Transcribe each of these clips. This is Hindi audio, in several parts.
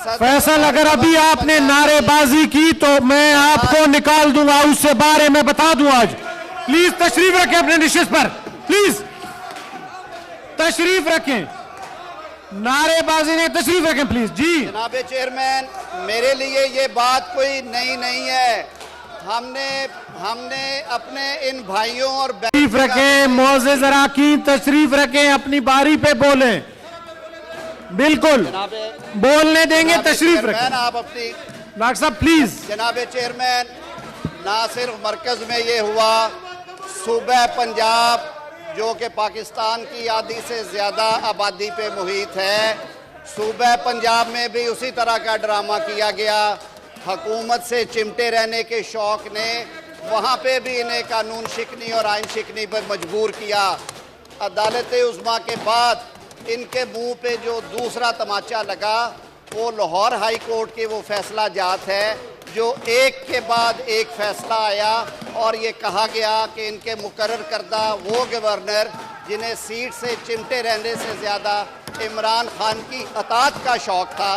फैसल, अगर अभी आपने नारेबाजी की तो मैं आपको निकाल दूंगा, उससे बारे में बता दूं आज। प्लीज तशरीफ रखें अपने निशिस्त पर, प्लीज तशरीफ रखें। नारेबाजी ने तशरीफ रखें प्लीज। जी जनाब चेयरमैन, मेरे लिए ये बात कोई नई नहीं है। हमने अपने इन भाइयों और तशरीफ रखें, मोअज़्ज़िज़ अराकीन तशरीफ रखें, अपनी बारी पे बोलें, बिल्कुल बोलने देंगे। तशरीफ रखें आप अपनी। डॉक्टर साहब प्लीज। जनाब चेयरमैन, ना सिर्फ मरकज में ये हुआ, सूबा पंजाब जो कि पाकिस्तान की आधी से ज्यादा आबादी पे मुहित है, सूबा पंजाब में भी उसी तरह का ड्रामा किया गया। हुकूमत से चिमटे रहने के शौक ने वहाँ पे भी इन्हें कानून शिकनी और आइन शिकनी पर मजबूर किया। अदालत उज़्मा के बाद इनके मुंह पे जो दूसरा तमाचा लगा वो लाहौर हाई कोर्ट के वो फैसला जात है, जो एक के बाद एक फैसला आया और ये कहा गया कि इनके मुकर्रर करदा वो गवर्नर जिन्हें सीट से चिमटे रहने से ज़्यादा इमरान खान की अतात का शौक़ था,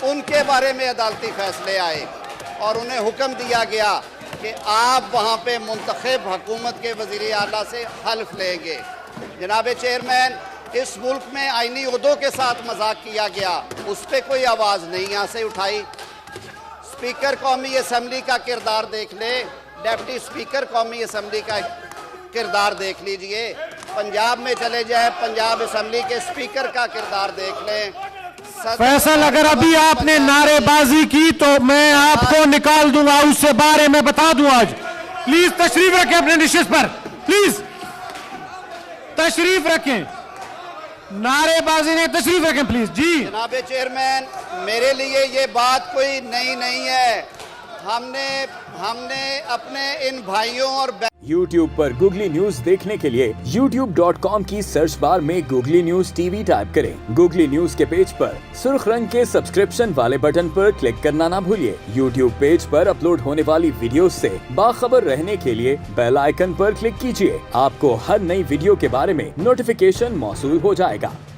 उनके बारे में अदालती फैसले आए और उन्हें हुक्म दिया गया कि आप वहाँ पे मुंतखब हुकूमत के वज़ीर आला से हल्फ लेंगे। जनाब चेयरमैन, इस मुल्क में आइनी उहदों के साथ मजाक किया गया, उस पर कोई आवाज़ नहीं यहाँ से उठाई। स्पीकर कौमी असम्बली का किरदार देख ले, डिप्टी स्पीकर कौमी असम्बली का किरदार देख लीजिए। पंजाब में चले जाए, पंजाब असम्बली के स्पीकर का किरदार देख लें। फैसल, अगर अभी आपने नारेबाजी की तो मैं आपको निकाल दूंगा, उससे बारे में बता दूं आज। प्लीज तशरीफ रखें अपने निशिस्त पर, प्लीज तशरीफ रखें। नारेबाजी ने तशरीफ रखें प्लीज। जी जनाब चेयरमैन, मेरे लिए ये बात कोई नई नहीं है। हमने अपने इन भाइयों और YouTube पर गूगली न्यूज देखने के लिए youtube.com की सर्च बार में गूगली न्यूज टीवी टाइप करें। गूगली न्यूज के पेज पर सुर्ख रंग के सब्सक्रिप्शन वाले बटन पर क्लिक करना ना भूलिए। YouTube पेज पर अपलोड होने वाली वीडियोस से बाखबर रहने के लिए बेल आइकन पर क्लिक कीजिए। आपको हर नई वीडियो के बारे में नोटिफिकेशन मौसूल हो जाएगा।